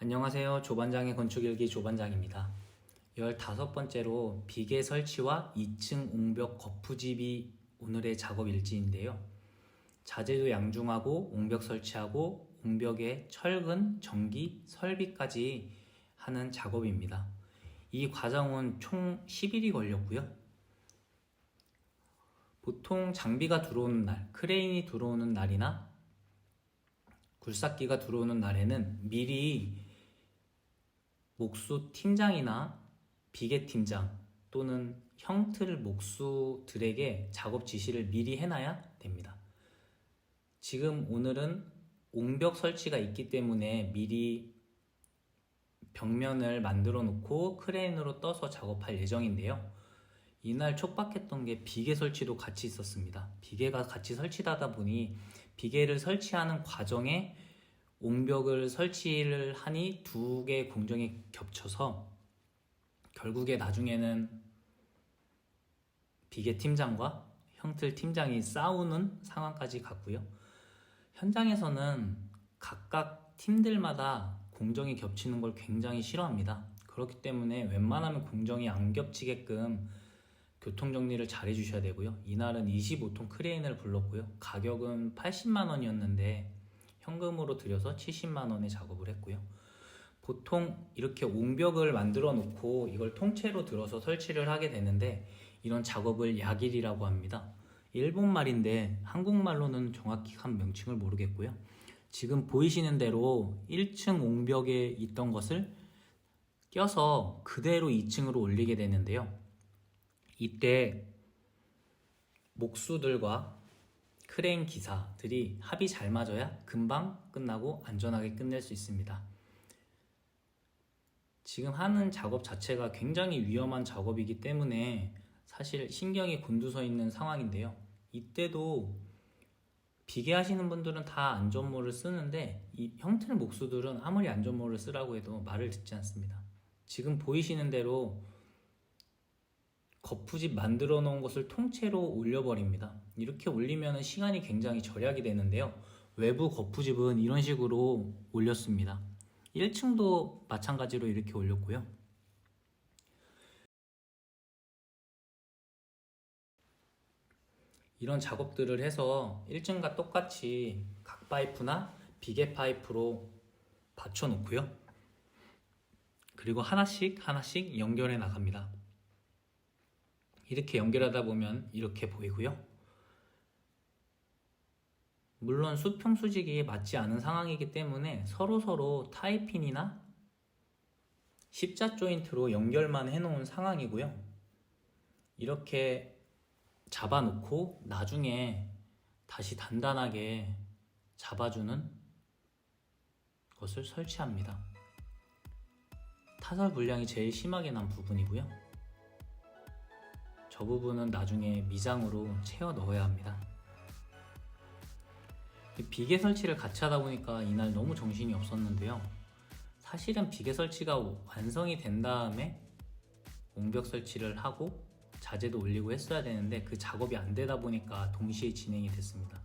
안녕하세요. 조반장의 건축일기 조반장입니다. 15번째로 비계 설치와 2층 옹벽 거푸집이 오늘의 작업 일지인데요. 자재도 양중하고 옹벽 설치하고 옹벽에 철근, 전기, 설비까지 하는 작업입니다. 이 과정은 총 10일이 걸렸고요. 보통 장비가 들어오는 날, 크레인이 들어오는 날이나 굴삭기가 들어오는 날에는 미리 목수 팀장이나 비계 팀장 또는 형틀 목수들에게 작업 지시를 미리 해놔야 됩니다. 지금 오늘은 옹벽 설치가 있기 때문에 미리 벽면을 만들어 놓고 크레인으로 떠서 작업할 예정인데요. 이날 촉박했던 게 비계 설치도 같이 있었습니다. 비계가 같이 설치하다 보니 비계를 설치하는 과정에 옹벽을 설치를 하니 두 개의 공정이 겹쳐서 결국에 나중에는 비계 팀장과 형틀 팀장이 싸우는 상황까지 갔고요. 현장에서는 각각 팀들마다 공정이 겹치는 걸 굉장히 싫어합니다. 그렇기 때문에 웬만하면 공정이 안 겹치게끔 교통정리를 잘 해주셔야 되고요. 이날은 25톤 크레인을 불렀고요. 가격은 80만 원이었는데 현금으로 들여서 70만 원에 작업을 했고요. 보통 이렇게 옹벽을 만들어 놓고 이걸 통째로 들어서 설치를 하게 되는데 이런 작업을 야길이라고 합니다. 일본 말인데 한국말로는 정확히 한 명칭을 모르겠고요. 지금 보이시는 대로 1층 옹벽에 있던 것을 껴서 그대로 2층으로 올리게 되는데요. 이때 목수들과 크레인 기사들이 합이 잘 맞아야 금방 끝나고 안전하게 끝낼 수 있습니다. 지금 하는 작업 자체가 굉장히 위험한 작업이기 때문에 사실 신경이 곤두서 있는 상황인데요. 이때도 비계 하시는 분들은 다 안전모를 쓰는데 이 형틀 목수들은 아무리 안전모를 쓰라고 해도 말을 듣지 않습니다. 지금 보이시는 대로 거푸집 만들어 놓은 것을 통째로 올려버립니다. 이렇게 올리면 시간이 굉장히 절약이 되는데요. 외부 거푸집은 이런 식으로 올렸습니다. 1층도 마찬가지로 이렇게 올렸고요. 이런 작업들을 해서 1층과 똑같이 각 파이프나 비계 파이프로 받쳐 놓고요. 그리고 하나씩 연결해 나갑니다. 이렇게 연결하다 보면 이렇게 보이고요. 물론 수평 수직이 맞지 않은 상황이기 때문에 서로 타이핀이나 십자 조인트로 연결만 해놓은 상황이고요. 이렇게 잡아놓고 나중에 다시 단단하게 잡아주는 것을 설치합니다. 타설 불량이 제일 심하게 난 부분이고요. 저 부분은 나중에 미장으로 채워 넣어야 합니다. 비계 설치를 같이 하다 보니까 이날 너무 정신이 없었는데요. 사실은 비계 설치가 완성이 된 다음에 옹벽 설치를 하고 자재도 올리고 했어야 되는데 그 작업이 안 되다 보니까 동시에 진행이 됐습니다.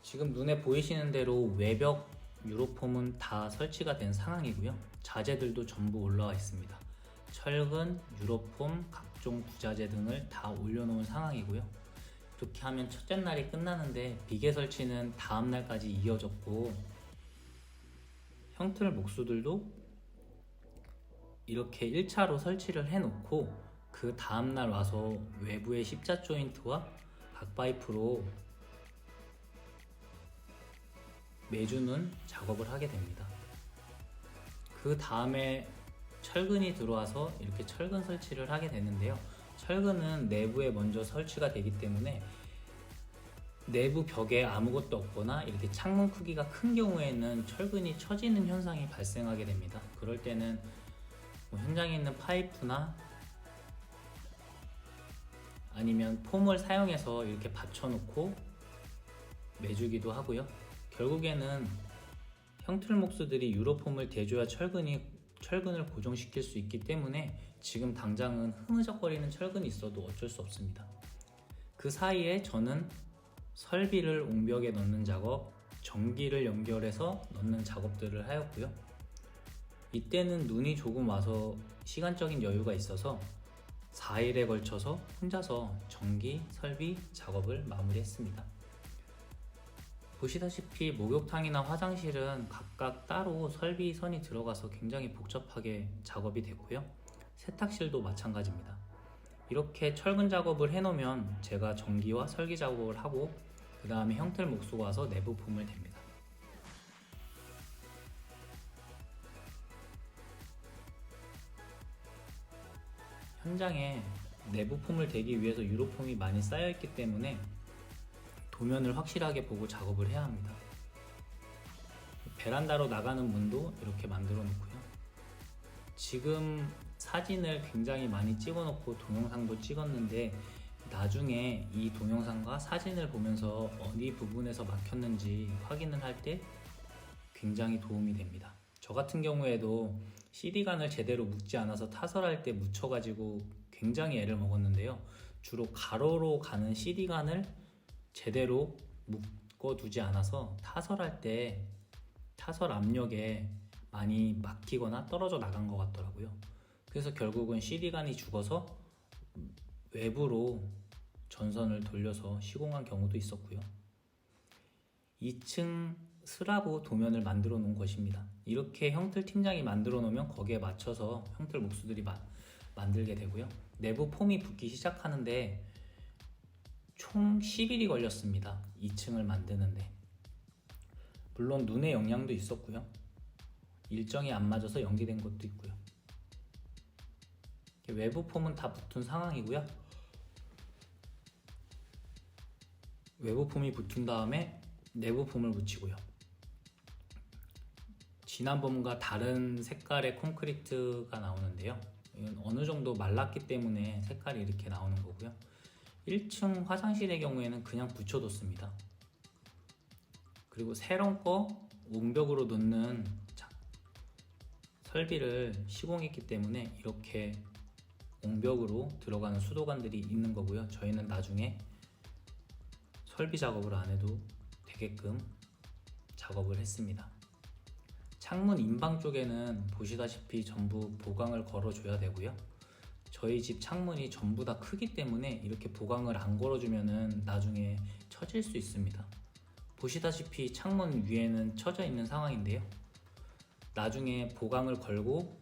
지금 눈에 보이시는 대로 외벽 유로폼은 다 설치가 된 상황이고요. 자재들도 전부 올라와 있습니다. 철근, 유로폼, 각종 부자재 등을 다 올려놓은 상황이고요. 이렇게 하면 첫째 날이 끝나는데 비계 설치는 다음 날까지 이어졌고 형틀 목수들도 이렇게 1차로 설치를 해놓고 그 다음 날 와서 외부의 십자 조인트와 각 파이프로 매주는 작업을 하게 됩니다. 그 다음에 철근이 들어와서 이렇게 철근 설치를 하게 되는데요. 철근은 내부에 먼저 설치가 되기 때문에 내부 벽에 아무것도 없거나 이렇게 창문 크기가 큰 경우에는 철근이 처지는 현상이 발생하게 됩니다. 그럴 때는 현장에 있는 파이프나 아니면 폼을 사용해서 이렇게 받쳐놓고 매주기도 하고요. 결국에는 형틀 목수들이 유로폼을 대줘야 철근을 고정시킬 수 있기 때문에 지금 당장은 흐느적거리는 철근이 있어도 어쩔 수 없습니다. 그 사이에 저는 설비를 옹벽에 넣는 작업, 전기를 연결해서 넣는 작업들을 하였고요. 이때는 눈이 조금 와서 시간적인 여유가 있어서 4일에 걸쳐서 혼자서 전기, 설비 작업을 마무리했습니다. 보시다시피 목욕탕이나 화장실은 각각 따로 설비선이 들어가서 굉장히 복잡하게 작업이 됐고요. 세탁실도 마찬가지입니다. 이렇게 철근 작업을 해놓으면 제가 전기와 설계 작업을 하고 그 다음에 형틀 목수가 와서 내부 폼을 댑니다. 현장에 내부 폼을 대기 위해서 유로폼이 많이 쌓여있기 때문에 도면을 확실하게 보고 작업을 해야 합니다. 베란다로 나가는 문도 이렇게 만들어 놓고요. 지금 사진을 굉장히 많이 찍어 놓고 동영상도 찍었는데 나중에 이 동영상과 사진을 보면서 어디 부분에서 막혔는지 확인을 할 때 굉장히 도움이 됩니다. 저 같은 경우에도 CD관을 제대로 묶지 않아서 타설할 때 묻혀가지고 굉장히 애를 먹었는데요. 주로 가로로 가는 CD관을 제대로 묶어두지 않아서 타설할 때 타설 압력에 많이 막히거나 떨어져 나간 것 같더라고요. 그래서 결국은 CD관이 죽어서 외부로 전선을 돌려서 시공한 경우도 있었고요. 2층 슬라브 도면을 만들어 놓은 것입니다. 이렇게 형틀 팀장이 만들어 놓으면 거기에 맞춰서 형틀 목수들이 만들게 되고요. 내부 폼이 붙기 시작하는데 총 10일이 걸렸습니다. 2층을 만드는데. 물론 눈의 영향도 있었고요. 일정이 안 맞아서 연기된 것도 있고요. 외부 폼은 다 붙은 상황이고요. 외부 폼이 붙은 다음에 내부 폼을 붙이고요. 지난번과 다른 색깔의 콘크리트가 나오는데요. 이건 어느 정도 말랐기 때문에 색깔이 이렇게 나오는 거고요. 1층 화장실의 경우에는 그냥 붙여뒀습니다. 그리고 새로운 거 옹벽으로 넣는 설비를 시공했기 때문에 이렇게 옹벽으로 들어가는 수도관들이 있는 거고요. 저희는 나중에 설비 작업을 안 해도 되게끔 작업을 했습니다. 창문 인방 쪽에는 보시다시피 전부 보강을 걸어줘야 되고요. 저희 집 창문이 전부 다 크기 때문에 이렇게 보강을 안 걸어주면 나중에 처질 수 있습니다. 보시다시피 창문 위에는 처져 있는 상황인데요. 나중에 보강을 걸고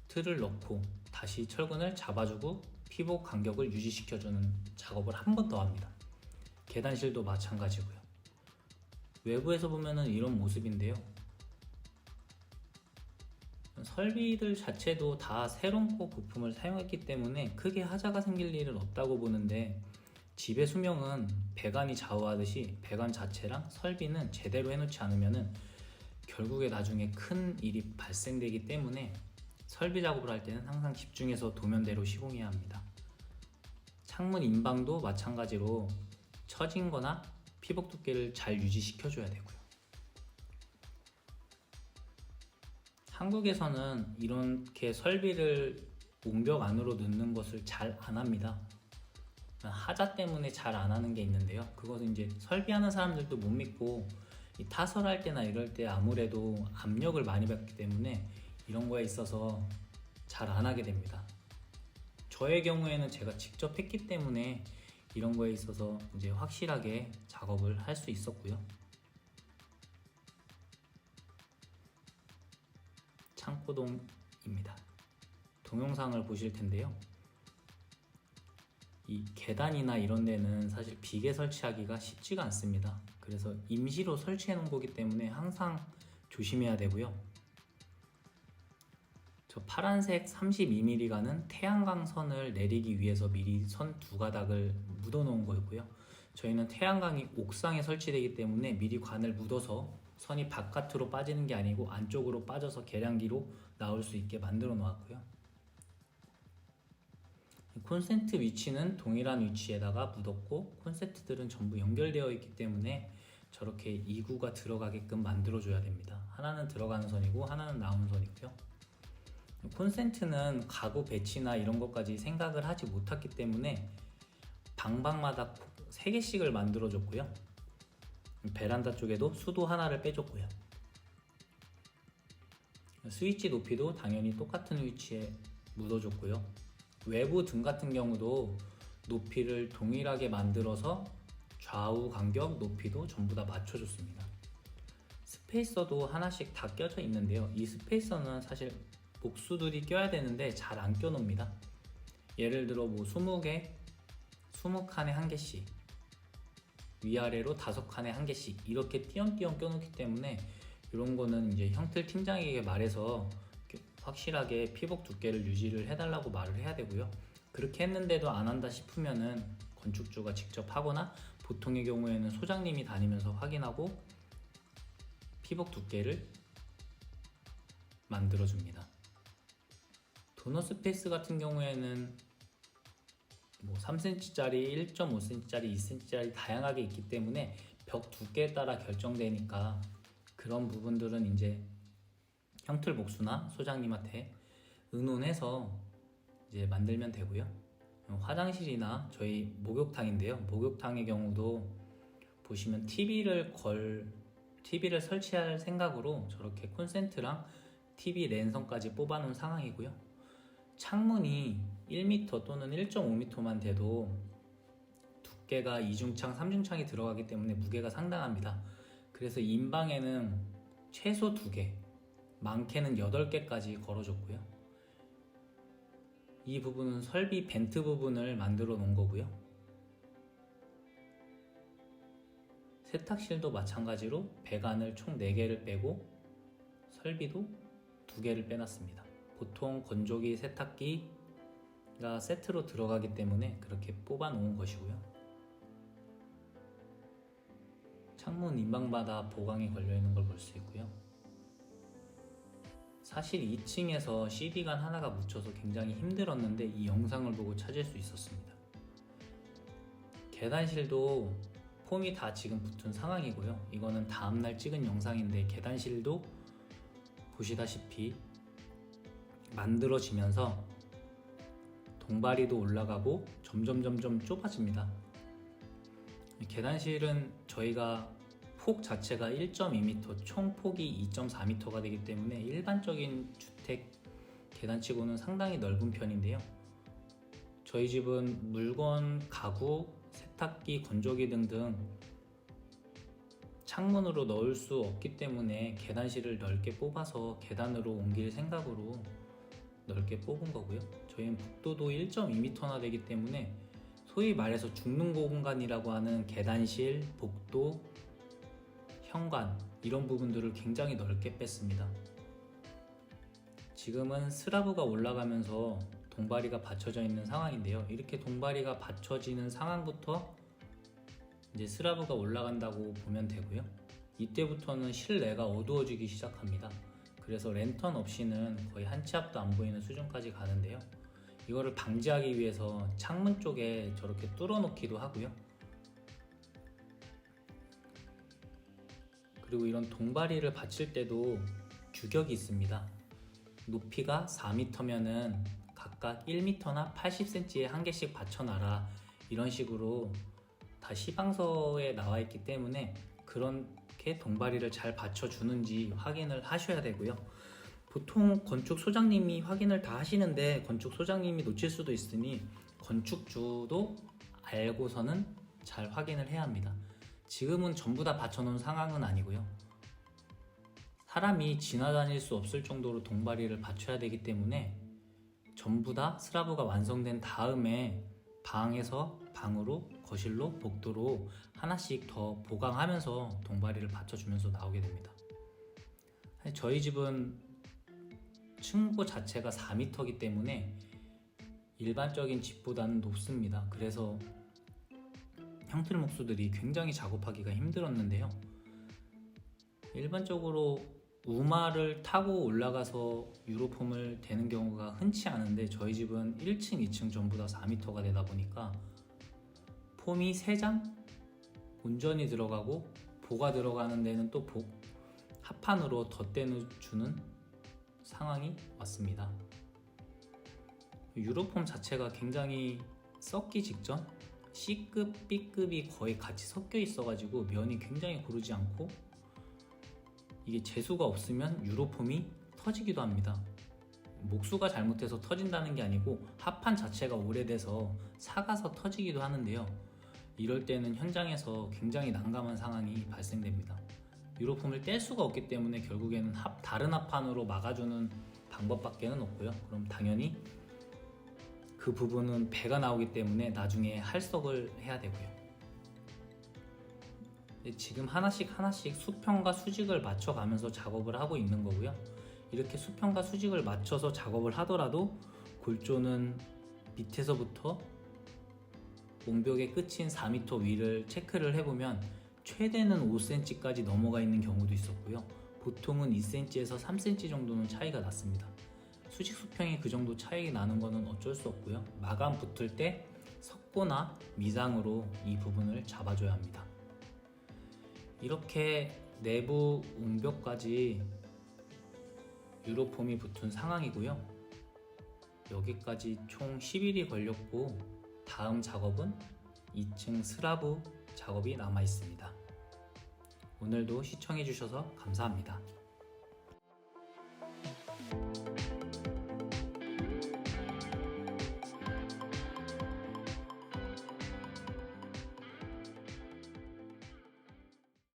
틀을 넣고 다시 철근을 잡아주고 피복 간격을 유지시켜주는 작업을 한 번 더 합니다. 계단실도 마찬가지고요. 외부에서 보면은 이런 모습인데요. 설비들 자체도 다 새로운 거 부품을 사용했기 때문에 크게 하자가 생길 일은 없다고 보는데 집의 수명은 배관이 좌우하듯이 배관 자체랑 설비는 제대로 해놓지 않으면은 결국에 나중에 큰 일이 발생되기 때문에 설비 작업을 할 때는 항상 집중해서 도면대로 시공해야 합니다. 창문 인방도 마찬가지로 처진 거나 피복 두께를 잘 유지시켜 줘야 되고요. 한국에서는 이렇게 설비를 옹벽 안으로 넣는 것을 잘 안 합니다. 하자 때문에 잘 안 하는 게 있는데요. 그것은 이제 설비하는 사람들도 못 믿고 이 타설할 때나 이럴 때 아무래도 압력을 많이 받기 때문에 이런 거에 있어서 잘 안 하게 됩니다. 저의 경우에는 제가 직접 했기 때문에 이런 거에 있어서 이제 확실하게 작업을 할 수 있었고요. 창고동입니다. 동영상을 보실 텐데요. 이 계단이나 이런 데는 사실 비계 설치하기가 쉽지가 않습니다. 그래서 임시로 설치해 놓은 거기 때문에 항상 조심해야 되고요. 저 파란색 32mm 가는 태양광 선을 내리기 위해서 미리 선 두 가닥을 묻어 놓은 거고요. 저희는 태양광이 옥상에 설치되기 때문에 미리 관을 묻어서 선이 바깥으로 빠지는 게 아니고 안쪽으로 빠져서 계량기로 나올 수 있게 만들어 놓았고요. 콘센트 위치는 동일한 위치에다가 묻었고 콘센트들은 전부 연결되어 있기 때문에 저렇게 2구가 들어가게끔 만들어 줘야 됩니다. 하나는 들어가는 선이고 하나는 나오는 선이고요. 콘센트는 가구 배치나 이런 것까지 생각을 하지 못했기 때문에 방방마다 3개씩을 만들어 줬고요. 베란다 쪽에도 수도 하나를 빼줬고요. 스위치 높이도 당연히 똑같은 위치에 묻어줬고요. 외부 등 같은 경우도 높이를 동일하게 만들어서 좌우 간격 높이도 전부 다 맞춰줬습니다. 스페이서도 하나씩 다 껴져 있는데요. 이 스페이서는 사실 목수들이 껴야 되는데 잘 안 껴놓습니다. 예를 들어 뭐 20개, 20칸에 한 개씩, 위아래로 5칸에 한 개씩 이렇게 띄엄띄엄 껴놓기 때문에 이런 거는 이제 형틀 팀장에게 말해서 확실하게 피복 두께를 유지를 해달라고 말을 해야 되고요. 그렇게 했는데도 안 한다 싶으면은 건축주가 직접 하거나 보통의 경우에는 소장님이 다니면서 확인하고 피복 두께를 만들어줍니다. 도너 스페이스 같은 경우에는 뭐 3cm짜리, 1.5cm짜리, 2cm짜리 다양하게 있기 때문에 벽 두께에 따라 결정되니까 그런 부분들은 이제 형틀 목수나 소장님한테 의논해서 이제 만들면 되고요. 화장실이나 저희 목욕탕인데요. 목욕탕의 경우도 보시면 TV를 설치할 생각으로 저렇게 콘센트랑 TV 랜선까지 뽑아놓은 상황이고요. 창문이 1m 또는 1.5m만 돼도 두께가 2중창, 3중창이 들어가기 때문에 무게가 상당합니다. 그래서 인방에는 최소 2개, 많게는 8개까지 걸어줬고요. 이 부분은 설비 벤트 부분을 만들어 놓은 거고요. 세탁실도 마찬가지로 배관을 총 4개를 빼고 설비도 2개를 빼놨습니다. 보통 건조기, 세탁기가 세트로 들어가기 때문에 그렇게 뽑아 놓은 것이고요. 창문 인방마다 보강이 걸려있는 걸 볼 수 있고요. 사실 2층에서 CD관 하나가 묻혀서 굉장히 힘들었는데 이 영상을 보고 찾을 수 있었습니다. 계단실도 폼이 다 지금 붙은 상황이고요. 이거는 다음날 찍은 영상인데 계단실도 보시다시피 만들어지면서 동바리도 올라가고 점점 좁아집니다. 계단실은 저희가 폭 자체가 1.2m, 총 폭이 2.4m가 되기 때문에 일반적인 주택 계단치고는 상당히 넓은 편인데요. 저희 집은 물건, 가구, 세탁기, 건조기 등등 창문으로 넣을 수 없기 때문에 계단실을 넓게 뽑아서 계단으로 옮길 생각으로 넓게 뽑은 거고요. 저희는 복도도 1.2m나 되기 때문에 소위 말해서 죽는 공간이라고 하는 계단실, 복도, 현관 이런 부분들을 굉장히 넓게 뺐습니다. 지금은 슬라브가 올라가면서 동바리가 받쳐져 있는 상황인데요. 이렇게 동바리가 받쳐지는 상황부터 이제 슬라브가 올라간다고 보면 되고요. 이때부터는 실내가 어두워지기 시작합니다. 그래서 랜턴 없이는 거의 한 치 앞도 안 보이는 수준까지 가는데요. 이거를 방지하기 위해서 창문 쪽에 저렇게 뚫어 놓기도 하고요. 그리고 이런 동바리를 받칠 때도 규격이 있습니다. 높이가 4m면은 각각 1m나 80cm에 한 개씩 받쳐놔라, 이런 식으로 다 시방서에 나와 있기 때문에 그렇게 동바리를 잘 받쳐주는지 확인을 하셔야 되고요. 보통 건축 소장님이 확인을 다 하시는데 건축 소장님이 놓칠 수도 있으니 건축주도 알고서는 잘 확인을 해야 합니다. 지금은 전부 다 받쳐놓은 상황은 아니고요. 사람이 지나다닐 수 없을 정도로 동바리를 받쳐야 되기 때문에 전부 다 슬라브가 완성된 다음에 방에서 방으로, 거실로, 복도로 하나씩 더 보강하면서 동바리를 받쳐주면서 나오게 됩니다. 저희 집은 층고 자체가 4m이기 때문에 일반적인 집보다는 높습니다. 그래서 형틀 목수들이 굉장히 작업하기가 힘들었는데요. 일반적으로 우마를 타고 올라가서 유로폼을 대는 경우가 흔치 않은데 저희 집은 1층, 2층 전부 다 4m가 되다 보니까 폼이 3장 온전히 들어가고 보가 들어가는 데는 또 합판으로 덧대주는 상황이 왔습니다. 유로폼 자체가 굉장히 썩기 직전, C급, B급이 거의 같이 섞여 있어가지고 면이 굉장히 고르지 않고 이게 재수가 없으면 유로폼이 터지기도 합니다. 목수가 잘못해서 터진다는 게 아니고 합판 자체가 오래돼서 삭아서 터지기도 하는데요. 이럴 때는 현장에서 굉장히 난감한 상황이 발생됩니다. 유로폼을 뗄 수가 없기 때문에 결국에는 다른 합판으로 막아주는 방법밖에는 없고요. 그럼 당연히 그 부분은 배가 나오기 때문에 나중에 할석을 해야 되고요. 지금 하나씩 수평과 수직을 맞춰가면서 작업을 하고 있는 거고요. 이렇게 수평과 수직을 맞춰서 작업을 하더라도 골조는 밑에서부터 몽벽의 끝인 4m 위를 체크를 해보면 최대는 5cm까지 넘어가 있는 경우도 있었고요. 보통은 2cm에서 3cm 정도는 차이가 났습니다. 수직 수평이 그 정도 차이 나는 거는 어쩔 수 없고요. 마감 붙을 때 석고나 미장으로 이 부분을 잡아줘야 합니다. 이렇게 내부 웅벽까지 유로폼이 붙은 상황이고요. 여기까지 총 10일이 걸렸고 다음 작업은 2층 슬라브 작업이 남아 있습니다. 오늘도 시청해 주셔서 감사합니다.